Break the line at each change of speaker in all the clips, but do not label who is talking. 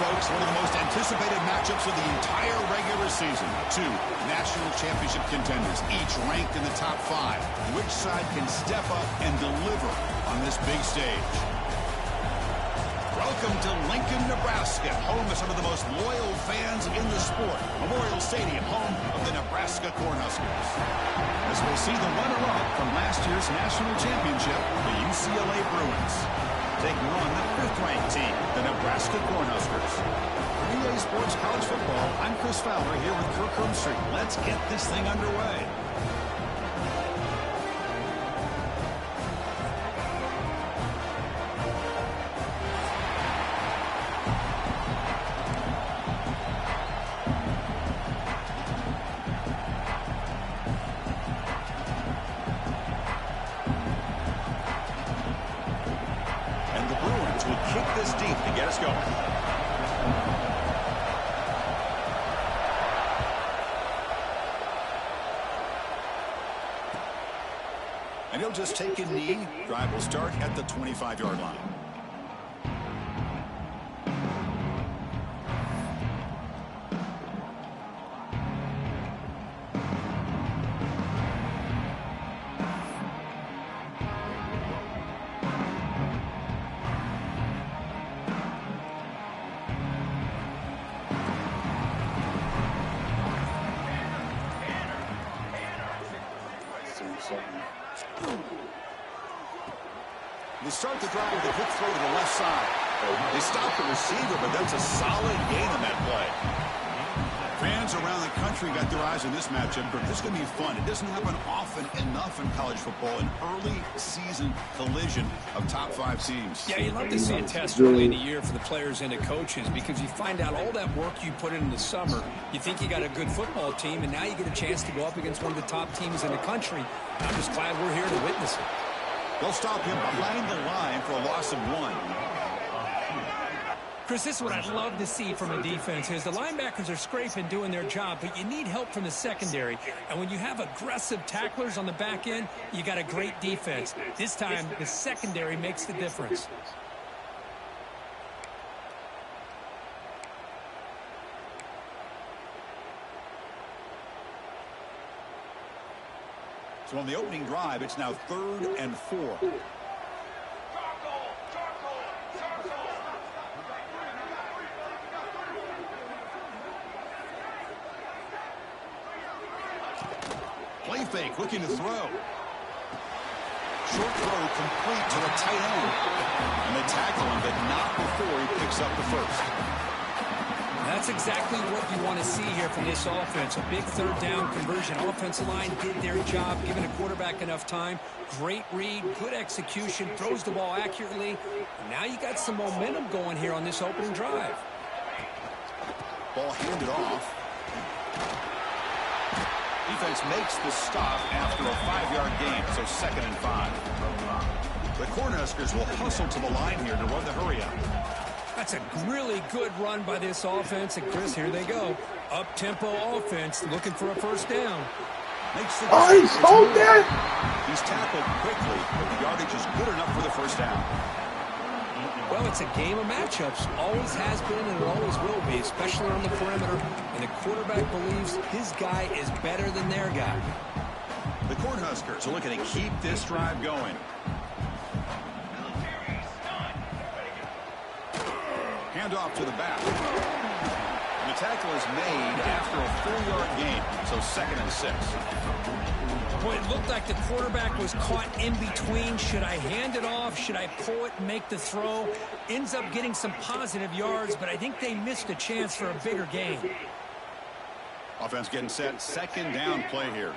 folks, one of the most anticipated matchups of the entire regular season. Two national championship contenders, each ranked in the top 5. Which side can step up and deliver on this big stage? Welcome to Lincoln, Nebraska, home of some of the most loyal fans in the sport. Memorial Stadium, home of the Nebraska Cornhuskers. As we'll see the runner-up from last year's national championship, the UCLA Bruins. Taking on the 5th-ranked team, the Nebraska Cornhuskers. For EA Sports College Football, I'm Chris Fowler here with Kirk Herbstreit. Let's get this thing underway. And he'll just take a knee. Drive will start at the 25-yard line. They start the drive with a quick throw to the left side. They stop the receiver, but that's a solid gain on that play. Fans around the country got their eyes on this matchup, but this is going to be fun. It doesn't happen often enough in college football, an early season collision of top 5 teams.
Yeah, you'd love to see a test early in the year for the players and the coaches, because you find out all that work you put in the summer. You think you got a good football team, and now you get a chance to go up against one of the top teams in the country. I'm just glad we're here to witness it.
They'll stop him behind the line for a loss of 1.
Chris, this is what I'd love to see from a defense is the linebackers are scraping, doing their job, but you need help from the secondary. And when you have aggressive tacklers on the back end, you got a great defense. This time, the secondary makes the difference.
So on the opening drive, it's now 3rd and 4. Play fake, looking to throw. Short throw complete to the tight end. And they tackle him, but not before he picks up the first.
That's exactly what you want to see here from this offense. A big 3rd down conversion. Offensive line did their job, giving a quarterback enough time. Great read, good execution, throws the ball accurately. Now you got some momentum going here on this opening drive.
Ball handed off. Defense makes the stop after a 5-yard gain, so 2nd and 5. The Cornhuskers will hustle to the line here to run the hurry-up.
That's a really good run by this offense. And, Chris, here they go. Up-tempo offense looking for a 1st down.
Makes the
he's holding!
He's tackled quickly, but the yardage is good enough for the 1st down.
Well, it's a game of matchups. Always has been and it always will be, especially on the perimeter. And the quarterback believes his guy is better than their guy.
The Cornhuskers are looking to keep this drive going. Handoff to the back. The tackle is made after a 4-yard gain, so 2nd and 6.
Boy, it looked like the quarterback was caught in between. Should I hand it off? Should I pull it and make the throw? Ends up getting some positive yards, but I think they missed a chance for a bigger gain.
Offense getting set. 2nd down play here.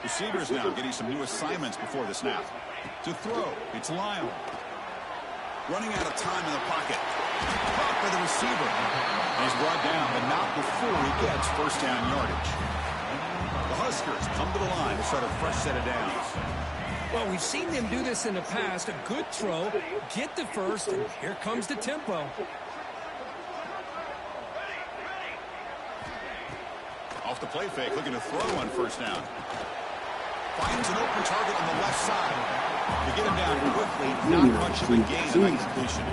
Receivers now getting some new assignments before the snap. To throw, it's Lyle. Running out of time in the pocket. Caught by the receiver. And he's brought down, but not before he gets 1st down yardage. The Huskers come to the line to start a fresh set of downs.
Well, we've seen them do this in the past. A good throw, get the 1st, and here comes the tempo.
Off the play fake, looking to throw on 1st down. Finds an open target on the left side. To get him down quickly Ultimately, not much of a gain on that completion.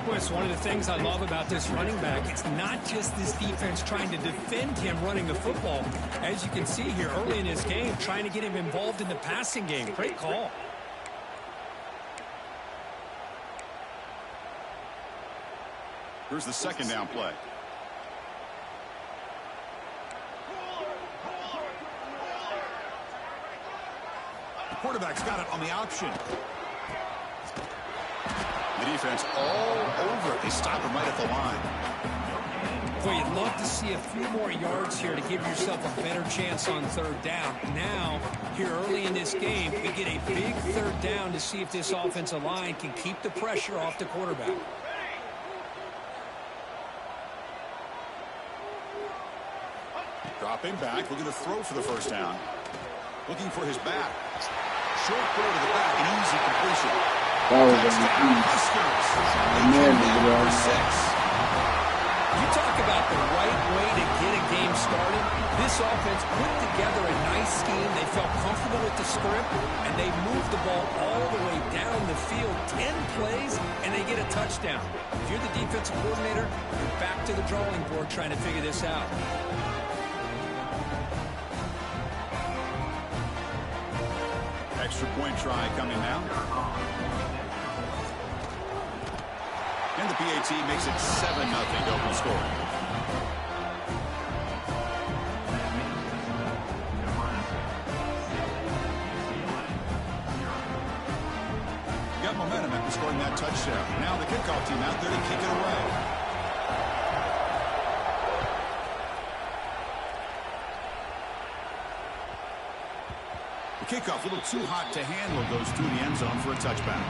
Well, it's one of the things I love about this running back. It's not just this defense trying to defend him running the football. As you can see here early in his game, trying to get him involved in the passing game. Great call.
Here's the second down play. The quarterback's got it on the option. The defense all over it. They stop him right at the line.
Boy, you'd love to see a few more yards here to give yourself a better chance on third down. Now, here early in this game, we get a big third down to see if this offensive line can keep the pressure off the quarterback.
Dropping back, looking to throw for the first down. Looking for his back. Short throw to the back, an easy completion.
That was
Huskers. Number 6.
You talk about the right way to get a game started. This offense put together a nice scheme. They felt comfortable with the script, and they moved the ball all the way down the field. 10 plays, and they get a touchdown. If you're the defensive coordinator, you're back to the drawing board trying to figure this out.
Extra point try coming now. And the PAT makes it 7-0 open score. Got momentum after scoring that touchdown. Now the kickoff team out there to kick it away. The kickoff a little too hot to handle, goes through the end zone for a touchback.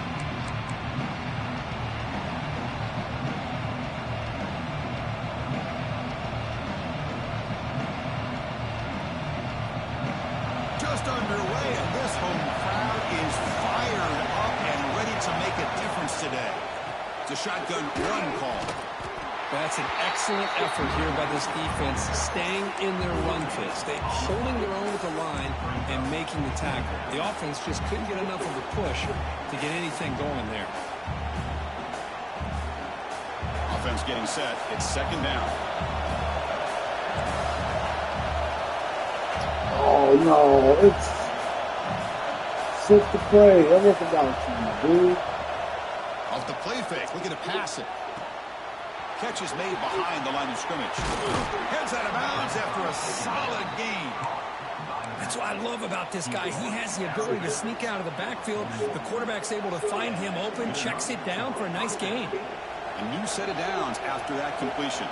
Just underway, and this home crowd is fired up and ready to make a difference today. It's a shotgun run call.
That's an excellent effort here by this defense, staying in their run fits. They're holding their own with the line and making the tackle. The offense just couldn't get enough of a push to get anything going there.
Offense getting set. It's second down.
Oh, no. It's set to play. I never forgot you, dude.
Off the play fake. Looking to pass it. Catch is made behind the line of scrimmage. Heads out of bounds after a solid gain.
That's what I love about this guy. He has the ability to sneak out of the backfield. The quarterback's able to find him open, checks it down for a nice gain.
A new set of downs after that completion.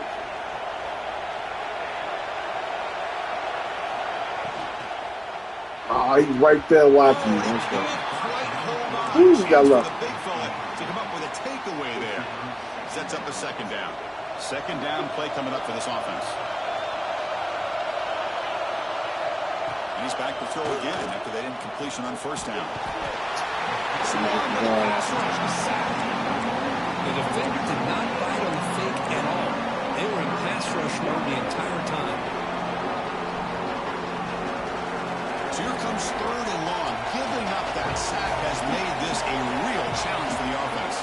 Oh, he's right there watching. He's got luck.
The big fella to come up with a takeaway there. Sets up a second down. Second down play coming up for this offense. And he's back to throw again after that incompletion on first down.
The defender did not bite on the fake at all. They were in pass rush mode the entire time.
So here comes third and long. Giving up that sack has made this a real challenge for the offense.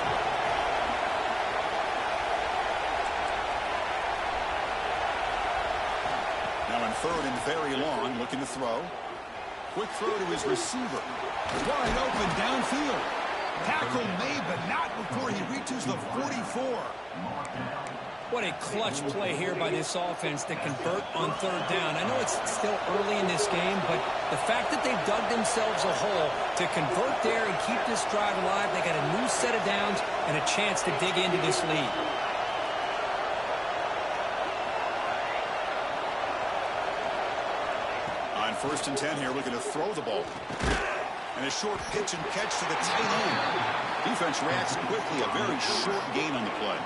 Now in third and very long, looking to throw. Quick throw to his receiver. Wide open downfield. Tackle made, but not before he reaches the 44.
What a clutch play here by this offense to convert on third down. I know it's still early in this game, but the fact that they've dug themselves a hole to convert there and keep this drive alive, they got a new set of downs and a chance to dig into this lead.
On 1st and 10 here, looking to throw the ball. And a short pitch and catch to the tight end. Defense reacts quickly, a very short gain on the play.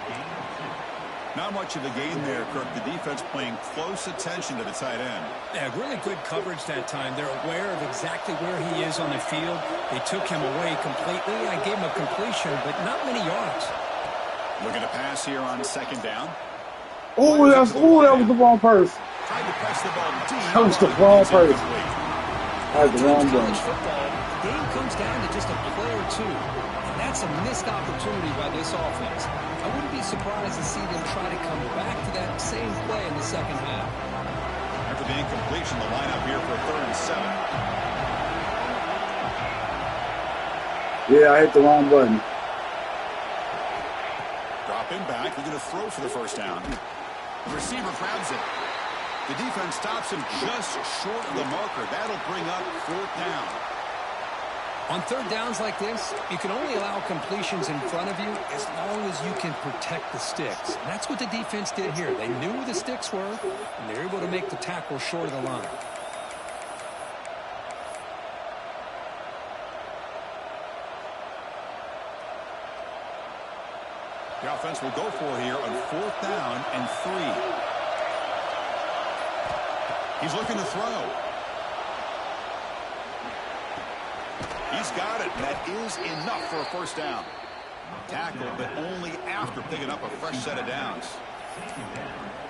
Not much of a gain there, Kirk. The defense paying close attention to the tight end.
Yeah, really good coverage that time. They're aware of exactly where he is on the field. They took him away completely. I gave him a completion, but not many yards.
Looking to pass here on second down.
Oh, that was the wrong person.
Tried to press the ball deep.
That was the wrong person.
That was the wrong one.
game comes down to just a play or two. And that's a missed opportunity by this offense. I wouldn't be surprised to see them try to come back to that same play in the second half.
After the incompletion, the lineup here for 3rd and 7.
Yeah, I hit the wrong button.
Drop him back. They're going to throw for the first down. The receiver grabs it. The defense stops him just short of the marker. That'll bring up 4th down.
On 3rd downs like this, you can only allow completions in front of you as long as you can protect the sticks. And that's what the defense did here. They knew where the sticks were, and they were able to make the tackle short of the line.
The offense will go for here on 4th down and 3. He's looking to throw. He's got it. That is enough for a first down. Tackle, but only after picking up a fresh set of downs.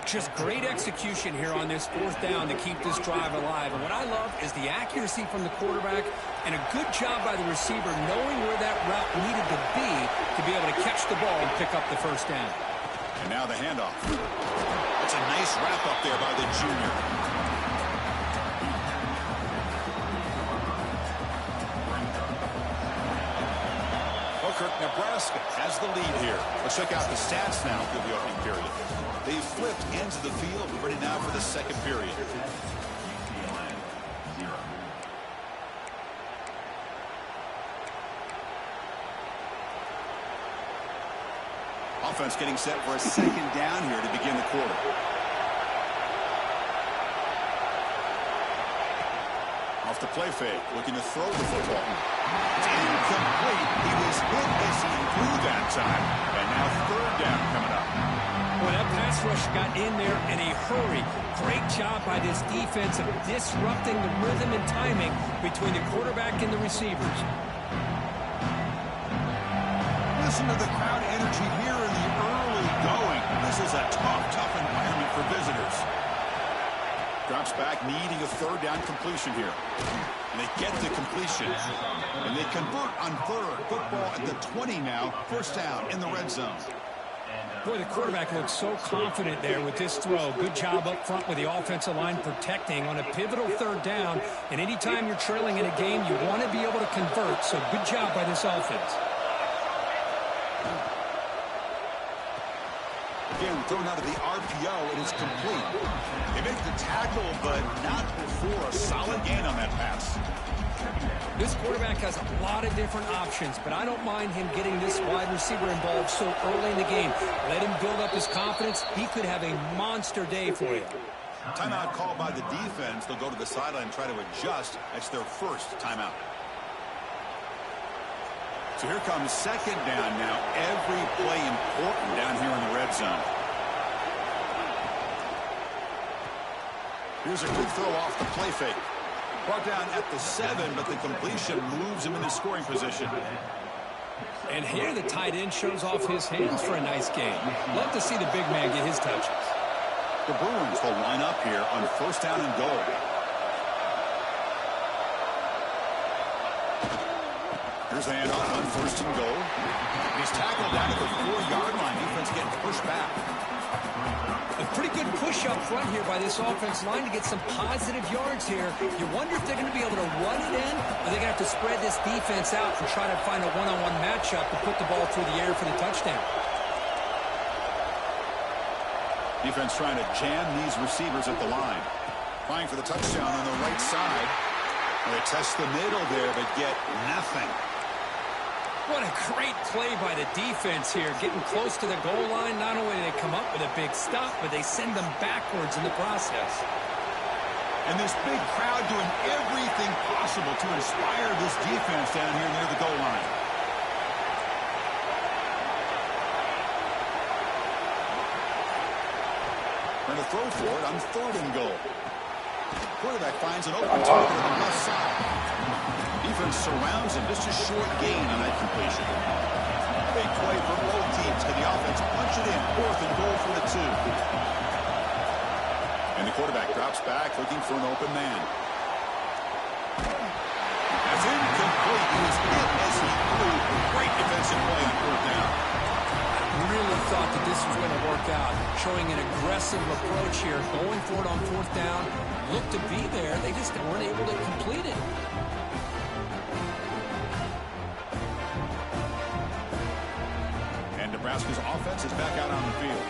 Just great execution here on this 4th down to keep this drive alive. And what I love is the accuracy from the quarterback and a good job by the receiver knowing where that route needed to be able to catch the ball and pick up the first down.
And now the handoff. That's a nice wrap up there by the junior. Nebraska has the lead here. Let's check out the stats now for the opening period. They've flipped ends of the field, ready now for the second period. Offense getting set for a second down here to begin the quarter. Off the play fake, looking to throw the football. It's incomplete. He was hit as he threw that time. And now 3rd down coming up.
Well, that pass rush got in there in a hurry. Great job by this defense of disrupting the rhythm and timing between the quarterback and the receivers.
Listen to the crowd energy here in the early going. This is a tough environment for visitors. Drops back, needing a 3rd down completion here. And they get the completion. And they convert on 3rd. Football at the 20 now. First down in the red zone.
Boy, the quarterback looks so confident there with this throw. Good job up front with the offensive line protecting on a pivotal 3rd down. And anytime you're trailing in a game, you want to be able to convert. So good job by this offense.
Again, thrown out of the RPO, it is complete. They make the tackle, but not before a solid gain on that pass.
This quarterback has a lot of different options, but I don't mind him getting this wide receiver involved so early in the game. Let him build up his confidence. He could have a monster day for you.
Timeout called by the defense. They'll go to the sideline and try to adjust. That's their first timeout. So here comes 2nd down now. Every play important down here in the red zone. Here's a good throw off the play fake. Brought down at the 7, but the completion moves him into scoring position.
And here the tight end shows off his hands for a nice game. Love to see the big man get his touches.
The Bruins will line up here on 1st down and goal. Here's the handoff on 1st and goal. He's tackled down at the 4-yard line. Defense getting pushed back.
A pretty good push up front here by this offensive line to get some positive yards here. You wonder if they're going to be able to run it in, or they're going to have to spread this defense out and try to find a one-on-one matchup to put the ball through the air for the touchdown.
Defense trying to jam these receivers at the line. Trying for the touchdown on the right side. They test the middle there, but get nothing.
What a great play by the defense here. Getting close to the goal line, not only do they come up with a big stop, but they send them backwards in the process.
And this big crowd doing everything possible to inspire this defense down here near the goal line. Trying to throw for it on 3rd and goal. Quarterback finds an open target on the left side. Defense surrounds him. Just a short gain on that completion. Big play for both teams. Can the offense punch it in? 4th and goal for the 2. And the quarterback drops back looking for an open man. pass incomplete. He was hit as he threw. Great defensive play on fourth down.
Really thought that this was going to work out. Showing an aggressive approach here. Going for it on fourth down. Looked to be there. They just weren't able to complete it.
And Nebraska's offense is back out on the field.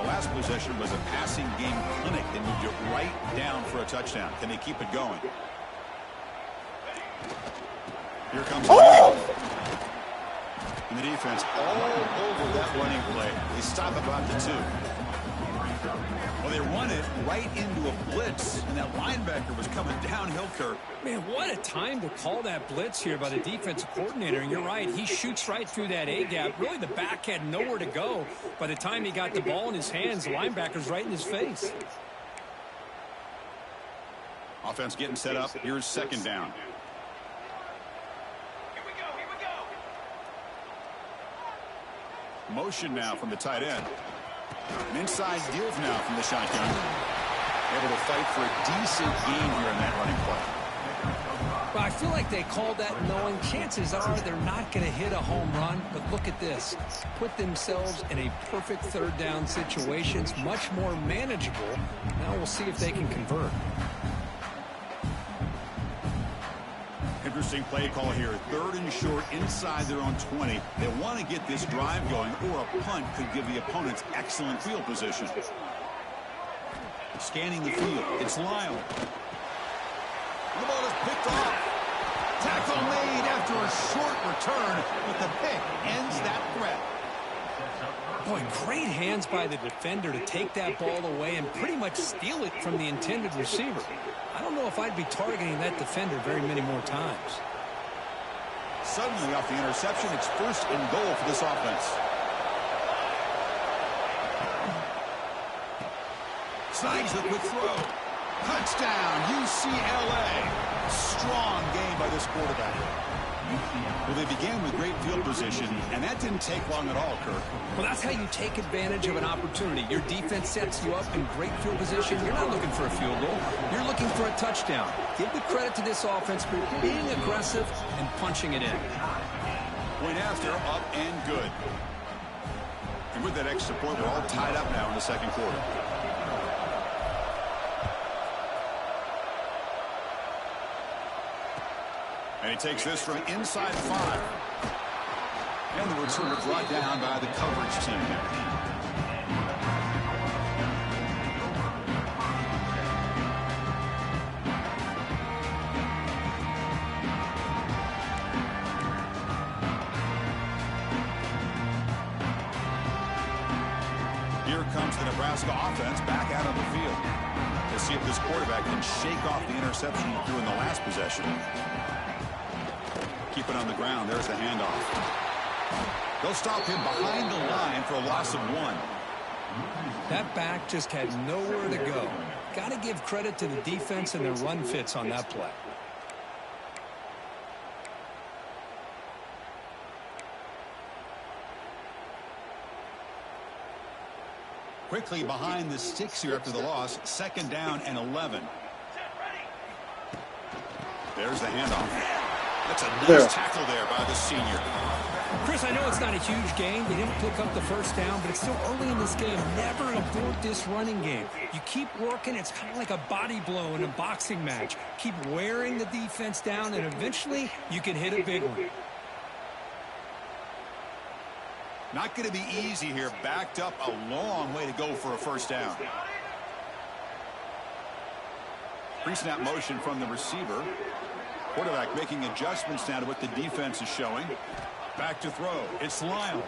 The last possession was a passing game clinic. They moved it right down for a touchdown. Can they keep it going? Here comes and the defense all over that running play. They stop about the 2. Well, they run it right into a blitz, and that linebacker was coming downhill, Kirk.
Man, what a time to call that blitz here by the defensive coordinator. And you're right, he shoots right through that A-gap. Really, the back had nowhere to go. By the time he got the ball in his hands, the linebacker's right in his face.
Offense getting set up. Here's second down. Motion now from the tight end. An inside deals now from the shotgun. Able to fight for a decent gain here in that running play.
Well, I feel like they called that knowing chances are they're not going to hit a home run. But look at this. Put themselves in a perfect third down situation. It's much more manageable. Now we'll see if they can convert.
Interesting play call here. 3rd and short inside their own 20. They want to get this drive going, or a punt could give the opponents excellent field position. Scanning the field. It's Lyle. The ball is picked off. Tackle made after a short return, but the pick ends that threat.
Boy, great hands by the defender to take that ball away and pretty much steal it from the intended receiver. I don't know if I'd be targeting that defender very many more times.
Suddenly off the interception, it's 1st and goal for this offense. Slides the quick throw. Touchdown, UCLA. Strong game by this quarterback. Well, they began with great field position, and that didn't take long at all, Kirk.
Well, that's how you take advantage of an opportunity. Your defense sets you up in great field position. You're not looking for a field goal. You're looking for a touchdown. Give the credit to this offense for being aggressive and punching it in.
Point after, up and good. And with that extra point, we're all tied up now in the second quarter. And he takes this from inside 5. And the returner brought down by the coverage team there. Here comes the Nebraska offense back out on the field to see if this quarterback can shake off the interception he threw in the last possession. Keep it on the ground. There's the handoff. They'll stop him behind the line for a loss of 1.
That back just had nowhere to go. Got to give credit to the defense and their run fits on that play.
Quickly behind the sticks here after the loss. 2nd down and 11. There's the handoff. That's a nice tackle there by the senior.
Chris, I know it's not a huge game. They didn't pick up the first down, but it's still early in this game. Never abort this running game. You keep working. It's kind of like a body blow in a boxing match. Keep wearing the defense down, and eventually you can hit a big one.
Not going to be easy here. Backed up a long way to go for a first down. Pre-snap motion from the receiver. Quarterback making adjustments now to what the defense is showing. Back to throw. It's Lyle.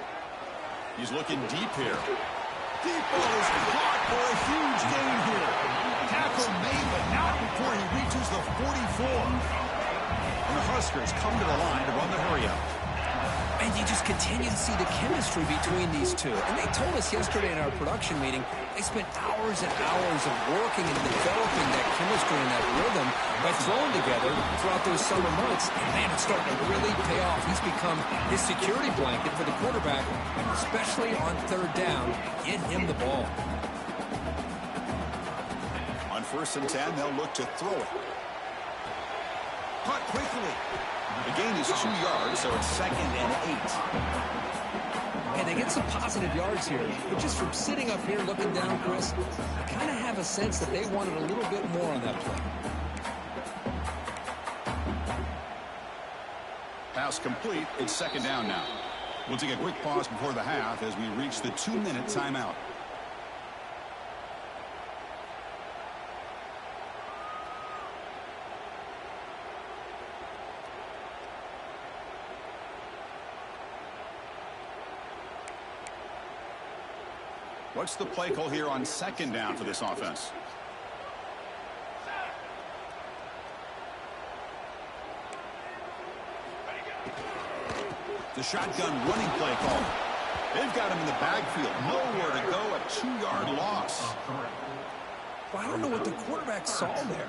He's looking deep here. Deep ball is caught for a huge gain here. Tackle made, but not before he reaches the 44. And the Huskers come to the line to run the hurry-up.
And you just continue to see the chemistry between these two. And they told us yesterday in our production meeting, they spent hours and hours of working and developing that chemistry and that rhythm by throwing together throughout those summer months. And man, it's starting to really pay off. He's become his security blanket for the quarterback, and especially on 3rd down, get him the ball.
On 1st and 10, they'll look to throw it. Caught quickly. The gain is 2 yards, so it's 2nd and 8.
And they get some positive yards here. But just from sitting up here looking down, Chris, I kind of have a sense that they wanted a little bit more on that play.
Pass complete. It's 2nd down now. We'll take a quick pause before the half as we reach the 2-minute timeout. What's the play call here on 2nd down for this offense? The shotgun running play call. They've got him in the backfield. Nowhere to go. A 2-yard loss.
Well, I don't know what the quarterback saw there.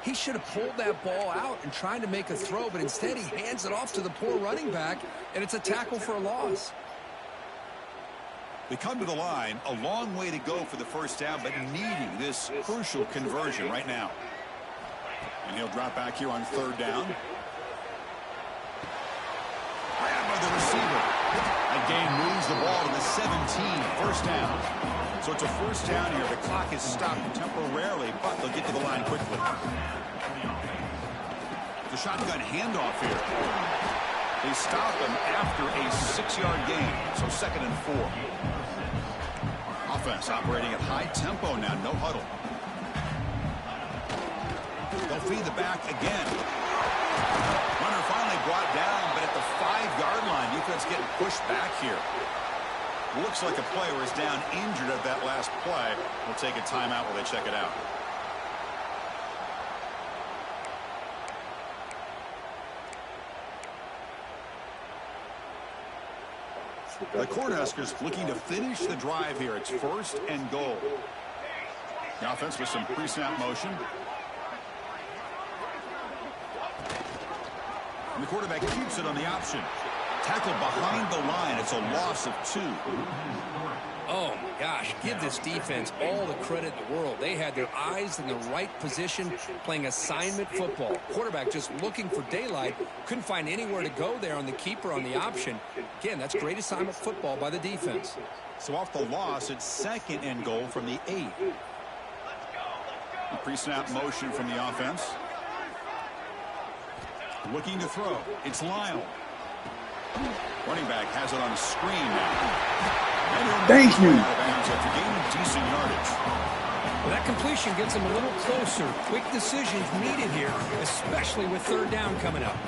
He should have pulled that ball out and tried to make a throw, but instead he hands it off to the poor running back, and it's a tackle for a loss.
They come to the line. A long way to go for the first down, but needing this crucial conversion right now. And he'll drop back here on 3rd down. Grab by the receiver. That gain moves the ball to the 17. 1st down. So it's a 1st down here. The clock is stopped temporarily, but they'll get to the line quickly. The shotgun handoff here. They stop him after a 6-yard gain. So 2nd and 4. Offense operating at high tempo now. No huddle. They'll feed the back again. Runner finally brought down, but at the 5-yard line, defense getting pushed back here. Looks like a player is down injured at that last play. We'll take a timeout while they check it out. The Cornhuskers looking to finish the drive here. It's 1st and goal. The offense with some pre-snap motion. And the quarterback keeps it on the option. Tackled behind the line. It's a loss of 2.
Oh, my gosh. Give this defense all the credit in the world. They had their eyes in the right position, playing assignment football. Quarterback just looking for daylight. Couldn't find anywhere to go there on the keeper on the option. Again, that's great assignment football by the defense.
So off the loss, it's 2nd and goal from the 8. Pre-snap motion from the offense. Looking to throw. It's Lyle. Running back has it on screen now.
Thank you.
After gaining decent yardage.
Well, that completion gets them a little closer. Quick decisions needed here, especially with 3rd down coming up.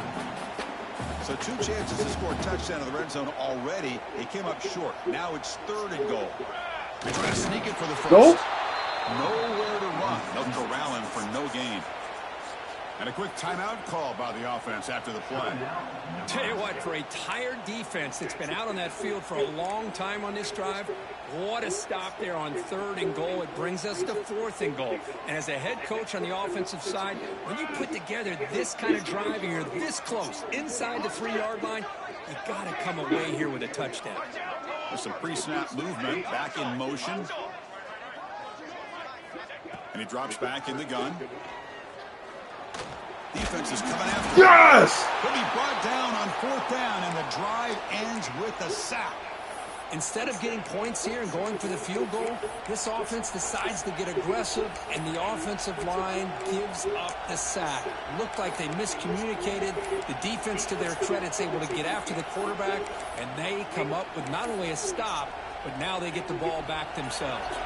So 2 chances to score a touchdown in the red zone already. They came up short. Now it's 3rd and goal. They try to sneak it for the first.
Nope.
Nowhere to run. They'll corral him for no gain. And a quick timeout call by the offense after the play.
Tell you what, for a tired defense that's been out on that field for a long time on this drive, what a stop there on 3rd and goal. It brings us to 4th and goal. And as a head coach on the offensive side, when you put together this kind of drive and you're this close inside the 3-yard line, you got to come away here with a touchdown.
With some pre-snap movement, back in motion. And he drops back in the gun. Defense is coming after him.
Yes!
He'll be brought down on 4th down, and the drive ends with a sack.
Instead of getting points here and going for the field goal, this offense decides to get aggressive, and the offensive line gives up the sack. Looked like they miscommunicated. The defense, to their credit, is able to get after the quarterback, and they come up with not only a stop, but now they get the ball back themselves.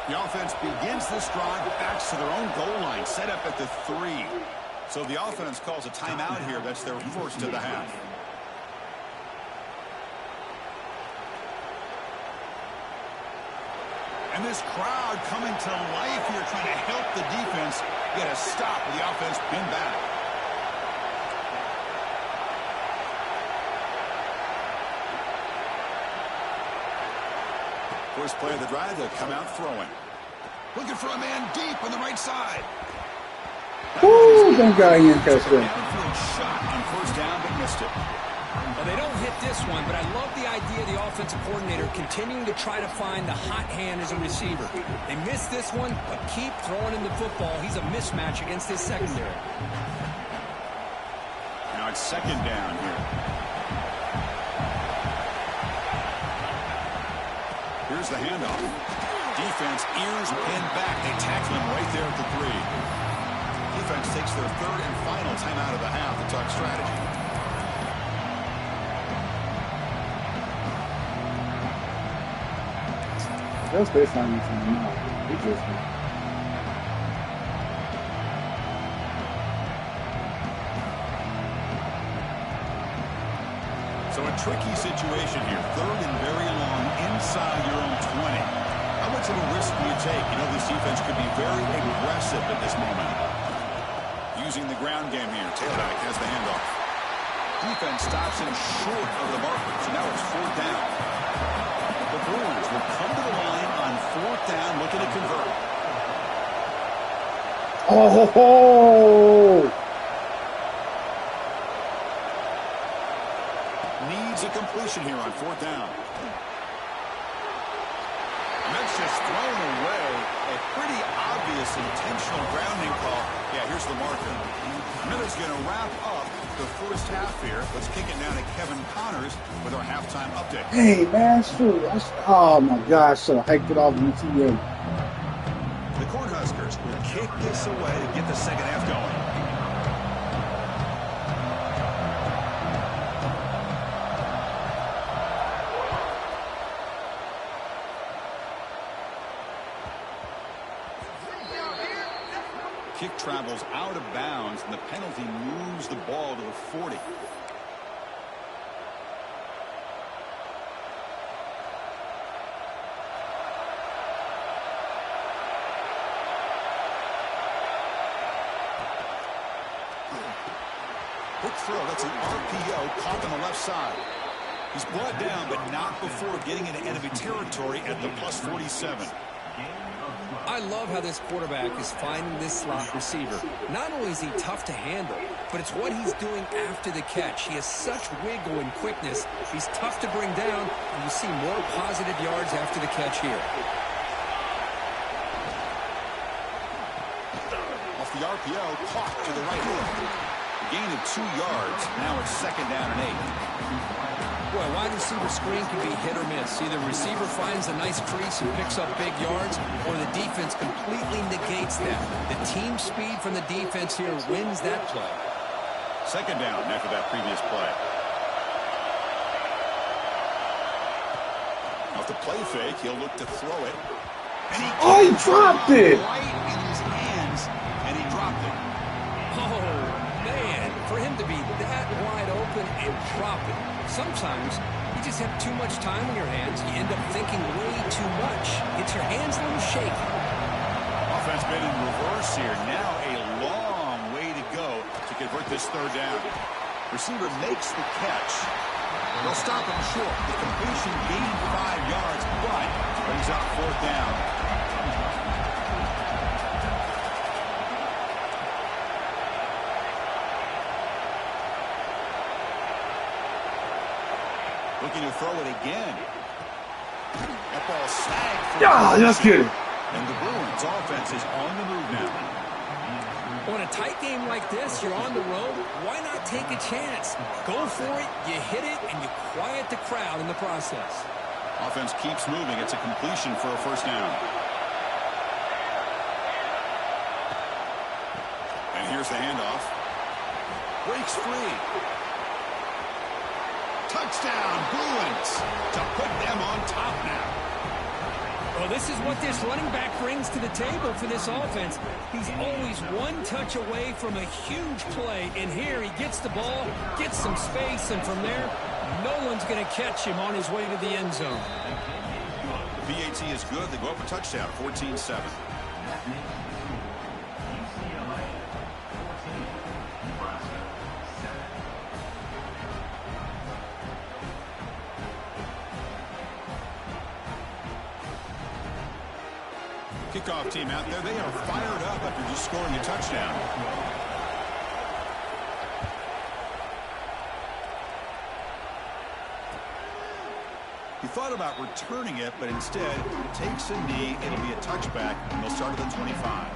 The offense begins this drive, backs to their own goal line, set up at the 3. So the offense calls a timeout here. That's their 1st of the half. And this crowd coming to life here, trying to help the defense get a stop with the offense pinned back. First play of the drive, they'll come out throwing. Looking for a man deep on the right side.
Woo! Thank God he didn't catch that.
Downfield shot on 1st down, but missed it.
Well, they don't hit this one, but I love the idea of the offensive coordinator continuing to try to find the hot hand as a receiver. They missed this one, but keep throwing him the football. He's a mismatch against his secondary.
on second down here. Here's the handoff. Defense ears pinned back. They tackle him right there at the 3. Defense takes their third and final timeout of the half to talk strategy.
That's baseline now. He just.
So a tricky situation here. Third and very long inside your own 20. How much of a risk do you take? You know, this defense could be very aggressive at this moment. Using the ground game here. Tailback has the handoff. Defense stops him short of the marker. So now it's 4th down. The Bruins will come to the line on 4th down, looking to convert.
Oh, ho, ho.
Needs a completion here on 4th down. And that's just thrown away. A pretty obvious intentional grounding call. Yeah, here's the marker. Miller's going to wrap up the first half here. Let's kick it now to Kevin Connors with our halftime update.
Hey, man, shoot. Oh, my gosh. Should have hiked it off UTA.
The Cornhuskers will kick this away to get the second half going. Kick travels out of bounds, and the penalty moves the ball to the 40. Quick throw, that's an RPO caught on the left side. He's brought down, but not before getting into enemy territory at the plus 47.
I love how this quarterback is finding this slot receiver. Not only is he tough to handle, but it's what he's doing after the catch. He has such wiggle and quickness. He's tough to bring down, and you see more positive yards after the catch here.
Off the RPO, caught to the right hook. A gain of 2 yards. Now it's 2nd down and 8.
Boy, a wide receiver screen can be hit or miss. Either receiver finds a nice crease and picks up big yards, or the defense completely negates that. The team speed from the defense here wins that play.
2nd down after that previous play. Off the play fake, he'll look to throw it. And
he dropped it!
Right in his hands, and he dropped it.
Oh, man, for him to be that wide open and drop it. Sometimes you just have too much time in your hands. You end up thinking way too much. Gets your hands a little shaky.
Offense been in reverse here. Now a long way to go to convert this 3rd down. Receiver makes the catch. They'll stop him short. The completion gained 5 yards, but brings up 4th down. Looking to throw it again. That ball snagged.
Yeah, let's get it.
And the Bruins offense is on the move now.
On a tight game like this, you're on the road. Why not take a chance? Go for it, you hit it, and you quiet the crowd in the process.
Offense keeps moving. It's a completion for a 1st down. And here's the handoff. Breaks free. Touchdown, Bruins, to put them on top now.
Well, this is what this running back brings to the table for this offense. He's always one touch away from a huge play, and here he gets the ball, gets some space, and from there, no one's going to catch him on his way to the end zone.
The PAT is good. They go up a touchdown, 14-7. Kickoff team out there. They are fired up after just scoring a touchdown. He thought about returning it, but instead takes a knee. It'll be a touchback, and they'll start at the 25.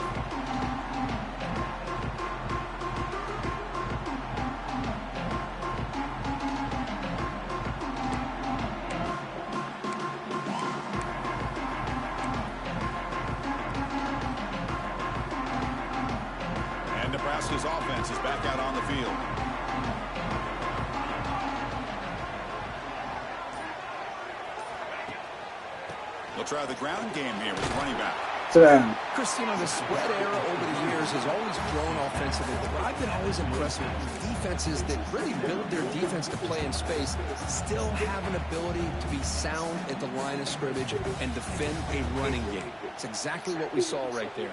Nebraska's offense is back out on the field. They'll try the ground game here with running back.
Christine, the spread era over the years has always grown offensively, but what I've been always impressed with defenses that really build their defense to play in space still have an ability to be sound at the line of scrimmage and defend a running game. It's exactly what we saw right there.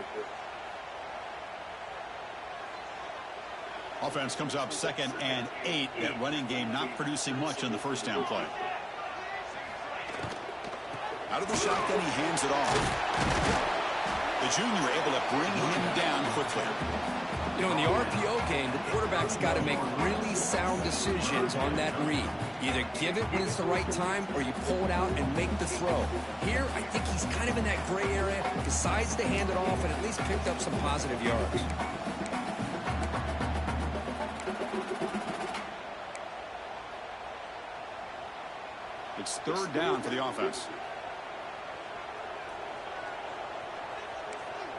Offense comes up 2nd and 8. That running game not producing much on the first down play. Out of the shotgun, he hands it off. The junior able to bring him down quickly.
You know, in the RPO game, the quarterback's got to make really sound decisions on that read. Either give it when it's the right time or you pull it out and make the throw. Here, I think he's kind of in that gray area, decides to hand it off and at least picked up some positive yards.
It's 3rd down for the offense.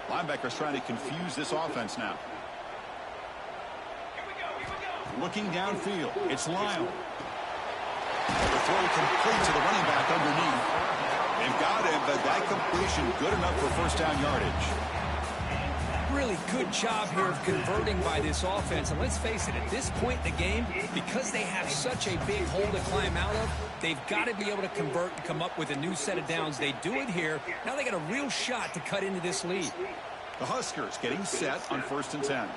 Linebackers trying to confuse this offense now. Looking downfield, it's Lyle. The throw complete to the running back underneath. They've got him, but that completion good enough for first down yardage.
Really good job here of converting by this offense. And let's face it, at this point in the game, because they have such a big hole to climb out of, they've got to be able to convert and come up with a new set of downs. They do it here. Now they got a real shot to cut into this lead.
The Huskers getting set on 1st and 10.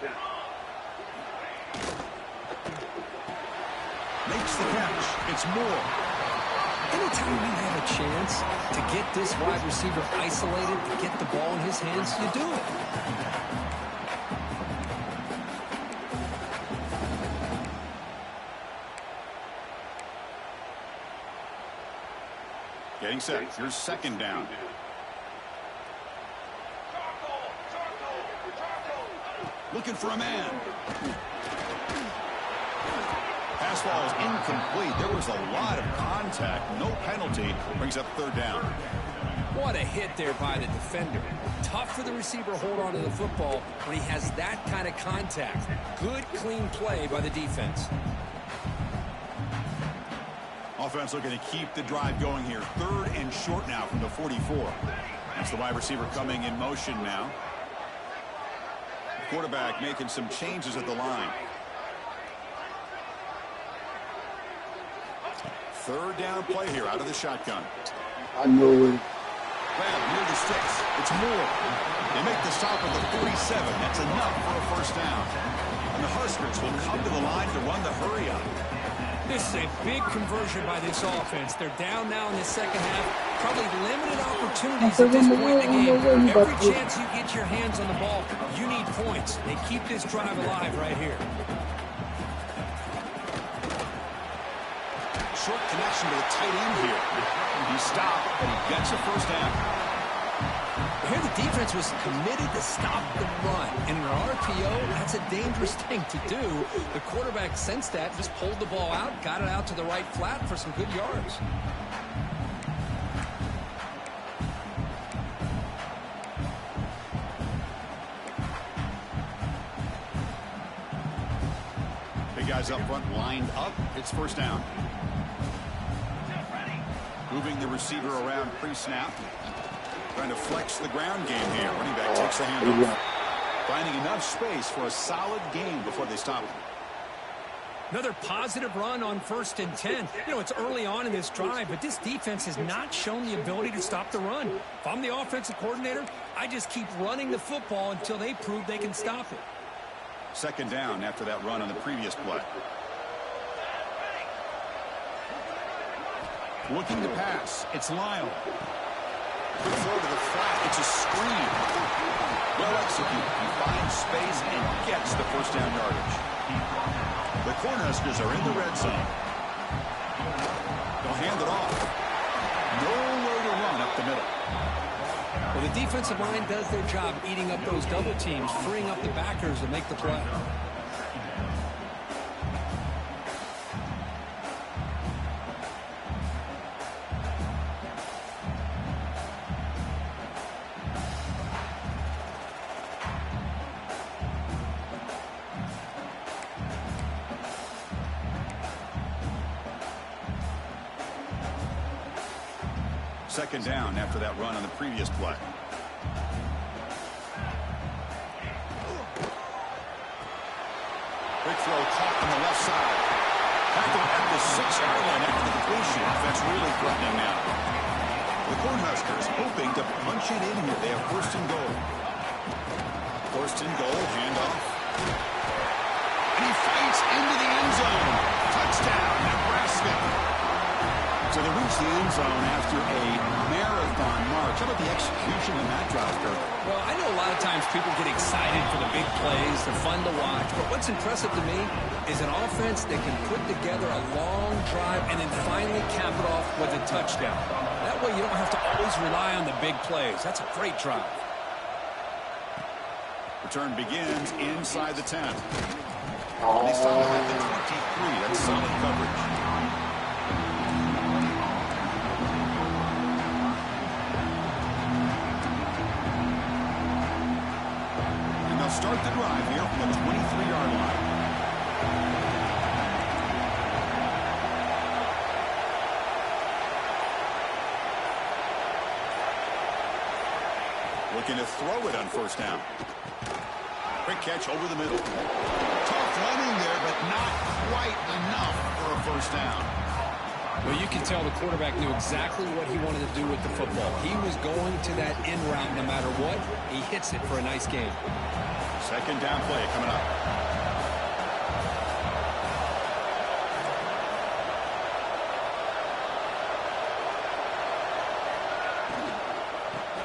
Makes the catch. It's Moore.
Anytime you have a chance to get this wide receiver isolated, to get the ball in his hands, you do it.
Getting set. Here's 2nd down. Looking for a man. Pass ball is incomplete. There was a lot of contact. No penalty. Brings up 3rd down.
What a hit there by the defender. Tough for the receiver to hold on to the football when he has that kind of contact. Good, clean play by the defense.
Offense looking to keep the drive going here. 3rd and short now from the 44. That's the wide receiver coming in motion now. Quarterback making some changes at the line. 3rd down play here out of the shotgun.
I know it.
Well, near the sticks. It's Moore. They make the stop at the 47. That's enough for a first down. And the Huskers will come to the line to run the hurry up.
This is a big conversion by this offense. They're down now in the second half. Probably limited opportunities at this point in the game. Every chance you get your hands on the ball, you need points. They keep this drive alive right here.
Short connection to the tight end here. He stopped, but he gets a first down.
Here the defense was committed to stop the run. In an RPO, that's a dangerous thing to do. The quarterback sensed that, just pulled the ball out, got it out to the right flat for some good yards.
Big guys up front lined up. It's first down. Moving the receiver around pre-snap. Trying to flex the ground game here. Running back takes the handoff. Finding enough space for a solid gain before they stop him.
Another positive run on 1st and 10. You know, it's early on in this drive, but this defense has not shown the ability to stop the run. If I'm the offensive coordinator, I just keep running the football until they prove they can stop it.
2nd down after that run on the previous play. Looking to pass. It's Lyle. Quick throw to the flat. It's a screen. Well executed. He finds space and gets the first down yardage. The Cornhuskers are in the red zone. They'll hand it off. Nowhere to run up the middle.
Well, the defensive line does their job eating up those double teams, freeing up the backers to make the play.
Second down after that run on the previous play. Quick throw caught on the left side. Tackled at the 6-yard line after the completion. That's really threatening now. The Cornhuskers hoping to punch it in here. They have first and goal. First and goal, handoff. And he fights into the end zone. Touchdown, Nebraska. So they reach the end zone after a marathon march. How about the execution in that drive, Kirk?
Well, I know a lot of times people get excited for the big plays. They're fun to watch. But what's impressive to me is an offense that can put together a long drive and then finally cap it off with a touchdown. That way you don't have to always rely on the big plays. That's a great drive.
Return begins inside the 10. They stop at the 23. That's solid coverage. Start the drive here from the 23-yard line. Looking to throw it on first down. Quick catch over the middle. Tough running there, but not quite enough for a first down.
Well, you can tell the quarterback knew exactly what he wanted to do with the football. He was going to that in route no matter what. He hits it for a nice game.
Second down play coming up.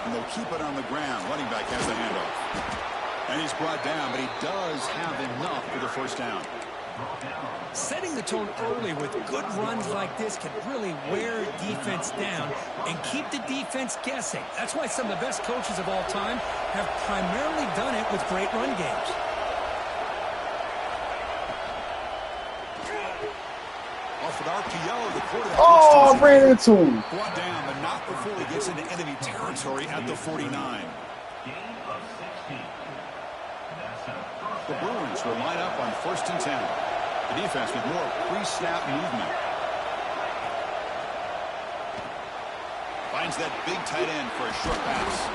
And they'll keep it on the ground. Running back has the handoff. And he's brought down, but he does have enough for the first down.
Setting the tone early with good runs like this can really wear defense down and keep the defense guessing. That's why some of the best coaches of all time have primarily done it with great run games.
Off an RPO, the quarterback.
Oh, ran into him.
Brought down, but not before he gets into enemy territory at the 49. The Bruins will line up on first and 10. The defense with more pre-snap movement. Finds that big tight end for a short pass.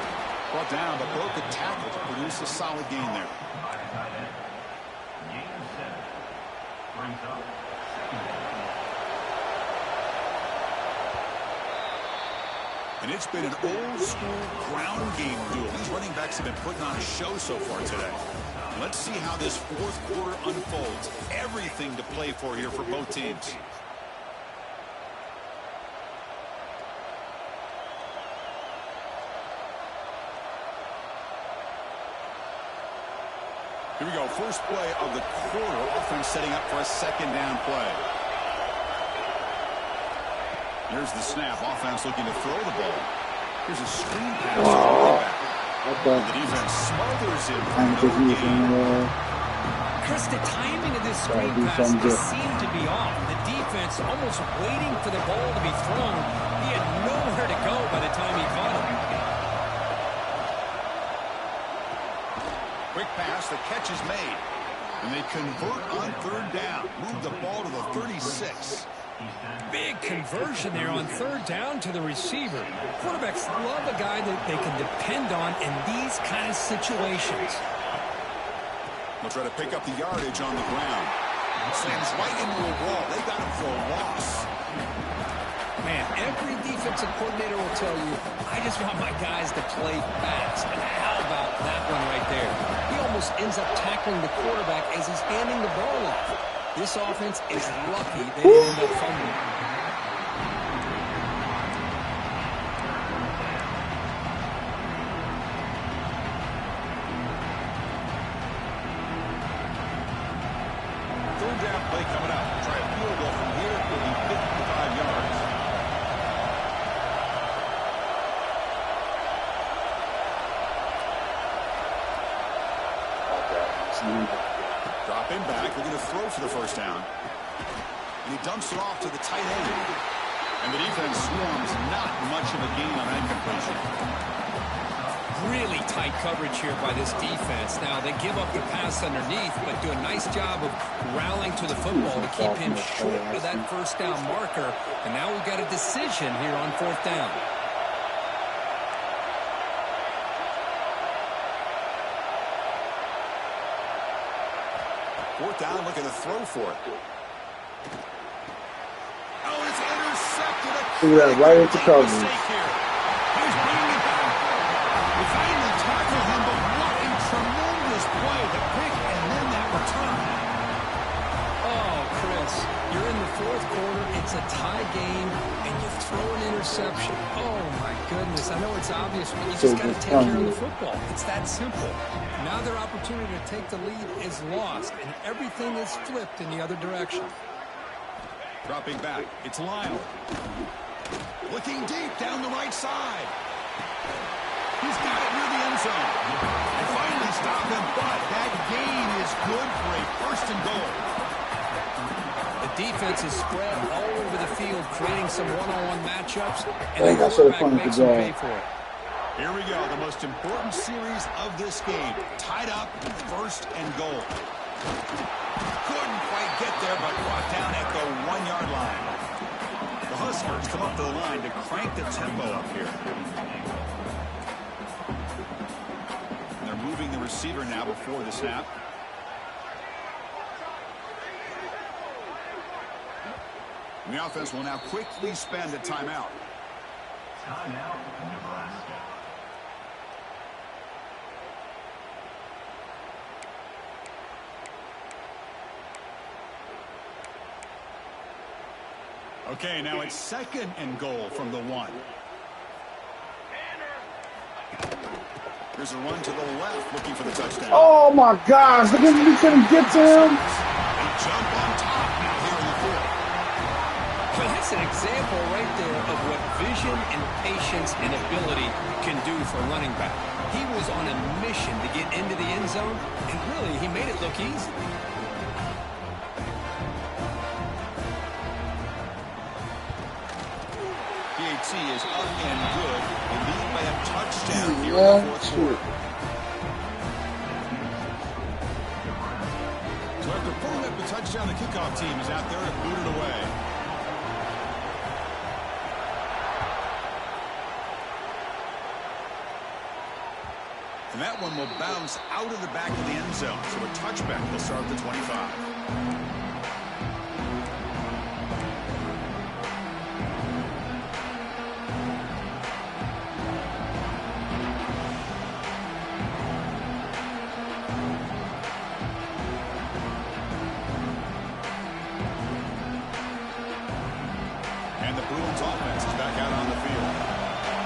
Brought down, but broke a tackle to produce a solid gain there. And it's been an old-school ground game duel. These running backs have been putting on a show so far today. Let's see how this fourth quarter unfolds. Everything to play for here for both teams. Here we go. First play of the quarter. Offense setting up for a second down play. Here's the snap. Offense looking to throw the ball. Here's a screen pass to the running back. The defense smothers him.
Chris, the timing of this screen pass seemed to be off. The defense almost waiting for the ball to be thrown. He had nowhere to go by the time he caught it.
Quick pass. The catch is made. And they convert on third down. Move the ball to the 36.
Big conversion there on third down to the receiver. Quarterbacks love a guy that they can depend on in these kind of situations.
They'll try to pick up the yardage on the ground. Slams right into a wall. They got him for a loss.
Man, every defensive coordinator will tell you, I just want my guys to play fast. And how about that one right there? He almost ends up tackling the quarterback as he's handing the ball off. This offense is lucky they didn't end up fumbling.
Third down play coming up. Try a field goal from here. It will be 55 yards. Dropping back, looking to throw for the first down. And he dumps it off to the tight end. And the defense swarms not much of a gain on that completion.
Really tight coverage here by this defense. Now, they give up the pass underneath, but do a nice job of rallying to the football to keep him short of that first down marker. And now we've got a decision here on fourth down.
4th down, looking to throw for it. Oh, it's intercepted.
See that right into coverage.
He's bringing it back. We finally tackled him, but what a tremendous play. The pick and then that return.
Oh, Chris, you're in the 4th quarter. It's a tie game, and you throw an interception. Oh, my goodness. I know it's obvious, but you just got to take care of the football. It's that simple. Now their opportunity to take the lead is lost, and everything is flipped in the other direction.
Dropping back, it's Lyle. Looking deep down the right side. He's got it near the end zone. They finally stop him, but that gain is good for a 1st and goal.
The defense is spread all over the field, creating some one-on-one matchups, and
Dang,
the
I should've
quarterback
punted
makes
the
them
ball.
pay for it.
Here we go, the most important series of this game. Tied up, 1st and goal. Couldn't quite get there, but brought down at the 1-yard line. The Huskers come up to the line to crank the tempo up here. And they're moving the receiver now before the snap. And the offense will now quickly spend a timeout. Timeout, Nebraska. Okay, now it's 2nd and goal from the 1. Here's a run to the left, looking for the touchdown.
Oh my gosh, look at me trying to get to him.
They jump on top now here in the 4th.
Well, that's an example right there of what vision and patience and ability can do for a running back. He was on a mission to get into the end zone, and really, he made it look easy.
PAT is up and good. They lead by a touchdown here in the 4th quarter. So after pulling up the touchdown, the kickoff team is out there to boot it away. And that one will bounce out of the back of the end zone. So a touchback will start at the 25. And the Bruins offense is back out on the field.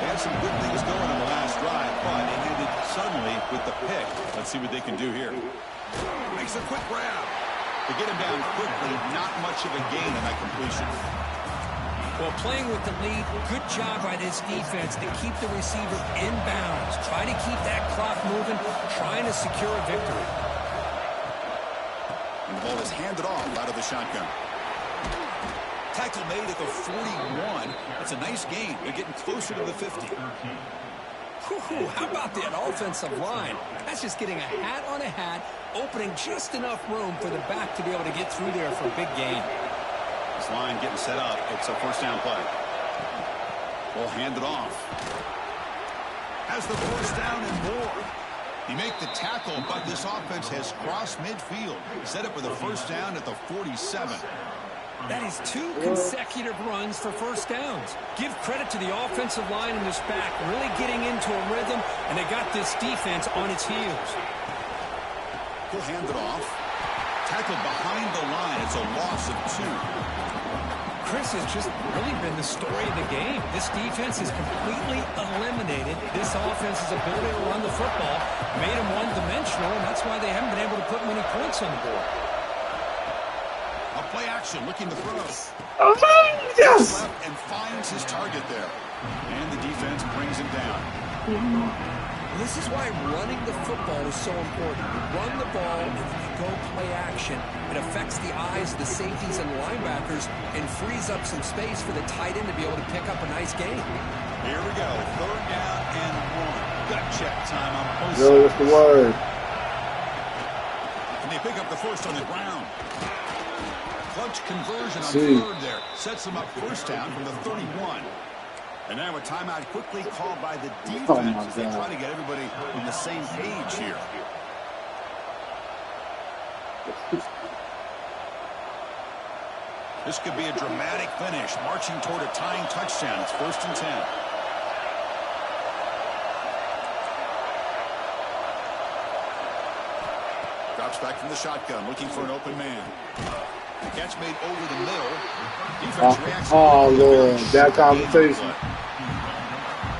They had some good things going on the last drive, but it ended suddenly with the pick. Let's see what they can do here. Makes a quick grab. They get him down quickly. Not much of a gain on that completion.
Well, playing with the lead, good job by this defense to keep the receiver in bounds. Try to keep that clock moving, trying to secure a victory.
And the ball is handed off out of the shotgun. Tackle made at the 41. That's a nice gain. They're getting closer to the 50.
Whew, how about that offensive line? That's just getting a hat on a hat, opening just enough room for the back to be able to get through there for a big gain.
This line getting set up. It's a 1st down play. Ball handed off. Has the 1st down and more. You make the tackle, but this offense has crossed midfield. Set up with a 1st down at the 47.
That is 2 consecutive runs for 1st downs. Give credit to the offensive line in this back, really getting into a rhythm, and they got this defense on its heels.
He'll hand it off. Tackled behind the line. It's a loss of 2.
Chris has just really been the story of the game. This defense has completely eliminated this offense's ability to run the football, made them one-dimensional, and that's why they haven't been able to put many points on the board.
A play action, looking to throw.
Oh, yes!
Left and finds his target there. And the defense brings him down.
This is why running the football is so important. You run the ball, and then you go play action. It affects the eyes of the safeties and linebackers and frees up some space for the tight end to be able to pick up a nice gain.
Here we go. 3rd down and 1. Gut check time on both
Really,
sides.
what's the word?
And they pick up the 1st on the ground. Clutch conversion on 3rd there. Sets them up 1st down from the 31. And now a timeout quickly called by the defense as they try to get everybody on the same page here. This could be a dramatic finish, marching toward a tying touchdown. It's 1st and 10. Drops back from the shotgun, looking for an open man. The catch made over the middle. Defense reacts.
Oh, Lord. That conversation.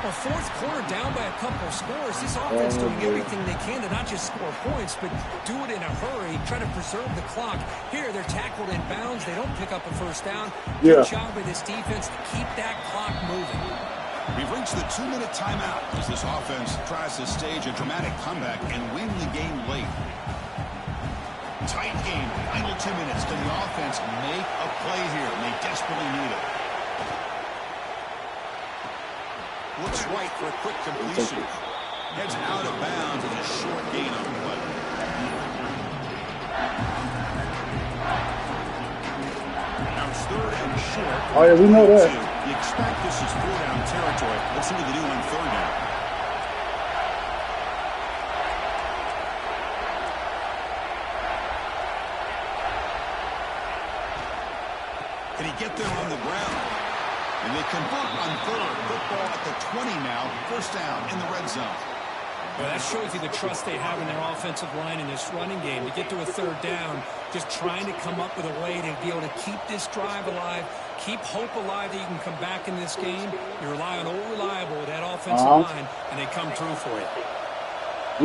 Well, 4th quarter down by a couple of scores. This offense doing everything they can to not just score points, but do it in a hurry, try to preserve the clock. Here, they're tackled in bounds. They don't pick up a 1st down. Good job by this defense to keep that clock moving.
We've reached the 2-minute timeout as this offense tries to stage a dramatic comeback and win the game late. Tight game, final 2 minutes. Can the offense make a play here? And they desperately need it. Looks right for a quick completion. Heads out of bounds and a short gain on the play. Now it's 3rd and short.
Oh, yeah, we know that.
You expect this is 4-down territory. Let's see what they do on 3rd down. Can he get there on the ground? And they convert on 3rd. Football at the 20 now. 1st down in the red zone.
Well, that shows you the trust they have in their offensive line in this running game. To get to a 3rd down, just trying to come up with a way to be able to keep this drive alive, keep hope alive that you can come back in this game. You rely on Old Reliable, that offensive line, and they come through for you.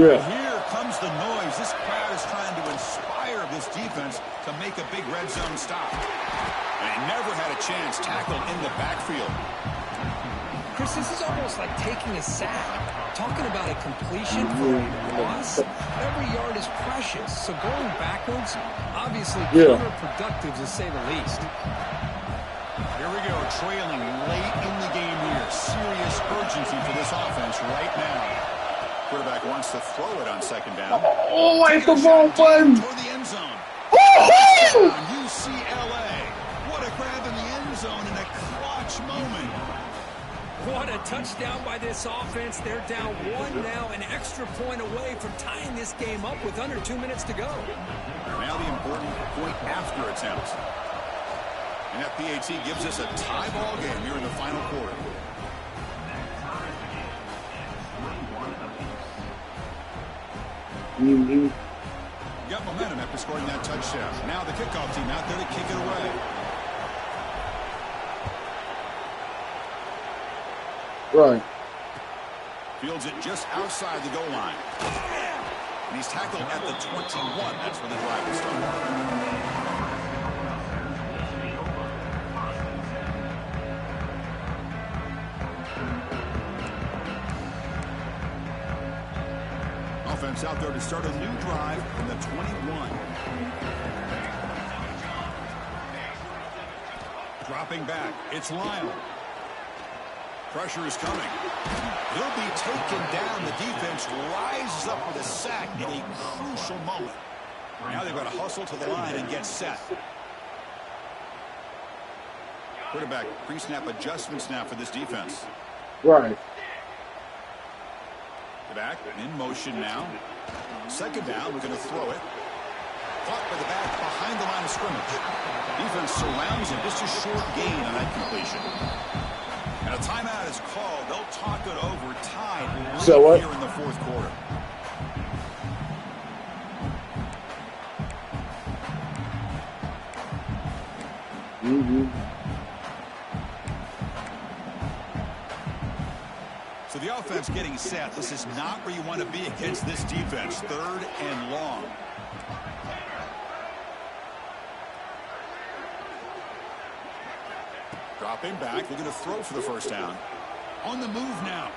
Yeah.
Here comes the noise. This crowd is trying to inspire this defense to make a big red zone stop. And he never had a chance tackled in the backfield.
Chris, this is almost like taking a sack. Talking about a completion for a loss, every yard is precious. So going backwards, obviously counterproductive to say the least.
Here we go, trailing late in the game here. Serious urgency for this offense right now. Quarterback wants to throw it on 2nd down.
Oh, it's the wrong button.
Toward the end zone. UCLA. What a grab in the end zone in a clutch moment.
What a touchdown by this offense. They're down 1 now, an extra point away from tying this game up with under 2 minutes to go.
Now the important point after attempt. And that PAT gives us a tie ball game here in the final quarter. Got momentum after scoring that touchdown. Now the kickoff team out there to kick it away.
Right.
Fields it just outside the goal line. And he's tackled at the 21. That's when the drive will start. Offense out there to start a new drive from the 21. Dropping back, it's Lyle. Pressure is coming. He'll be taken down. The defense rises up with a sack in a crucial moment. Now they've got to hustle to the line and get set. Quarterback pre-snap adjustments now for this defense.
Right.
Back in motion now. 2nd down, we're going to throw it. Caught by the back behind the line of scrimmage. Defense surrounds him. Just a short gain on that completion. And a timeout is called. They'll talk it over. Tied right here in the 4th quarter. So the offense getting set. This is not where you want to be against this defense. 3rd and long. Dropping back, looking to throw for the 1st down. On the move now.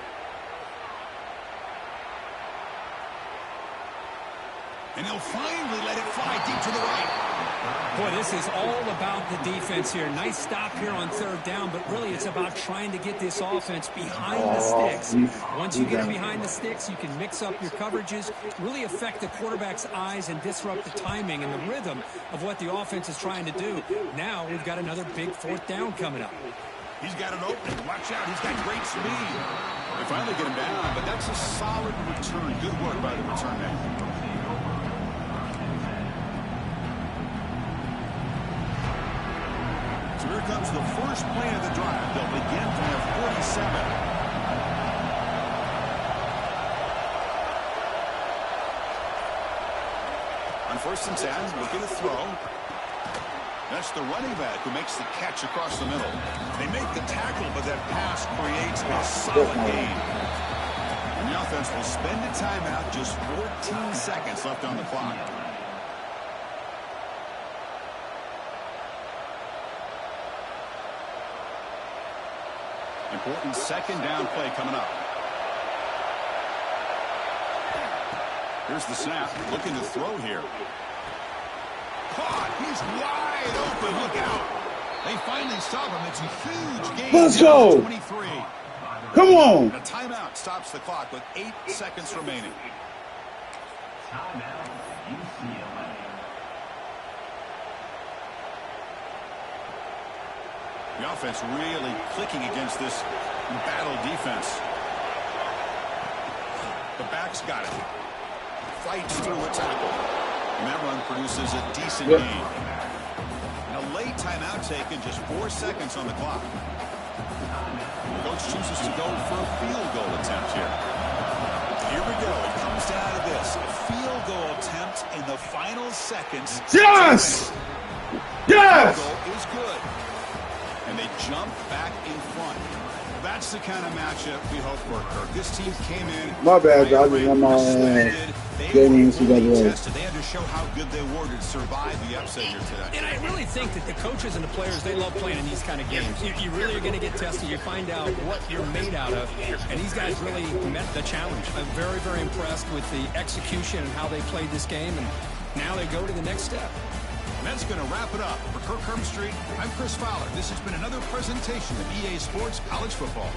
And he'll finally let it fly deep to the right.
Boy, this is all about the defense here. Nice stop here on 3rd down, but really it's about trying to get this offense behind the sticks. Once you get it behind the sticks, you can mix up your coverages, really affect the quarterback's eyes and disrupt the timing and the rhythm of what the offense is trying to do. Now we've got another big 4th down coming up.
He's got an opening. Watch out. He's got great speed. They finally get him down, but that's a solid return. Good work by the return man. Here comes the first play of the drive. They'll begin from their 47. On 1st and 10, looking to throw. That's the running back who makes the catch across the middle. They make the tackle, but that pass creates a solid gain. And the offense will spend a timeout, just 14 seconds left on the clock. Important second down play coming up. Here's the snap. Looking to throw here. Caught. He's wide open. Look out. They finally stop him. It's a huge gain.
Let's go.
23.
Come on.
A timeout stops the clock with 8 seconds remaining. The offense really clicking against this battle defense. The back's got it. Fights through a tackle. And that run produces a decent gain. And a late timeout taken, just 4 seconds on the clock. The coach chooses to go for a field goal attempt here. Here we go. It comes down to this. A field goal attempt in the final seconds.
Yes! Yes!
Field goal is good. And they jump back in front. That's the kind of matchup we hope for, Kirk. This team came in.
My bad, guys. I'm on getting this together.
They had to show how good they were to survive the upset here today.
And I really think that the coaches and the players, they love playing in these kind of games. You really are going to get tested. You find out what you're made out of. And these guys really met the challenge. I'm very, very impressed with the execution and how they played this game. And now they go to the next step.
And that's going to wrap it up. For Kirk Herbstreit, I'm Chris Fowler. This has been another presentation of EA Sports College Football.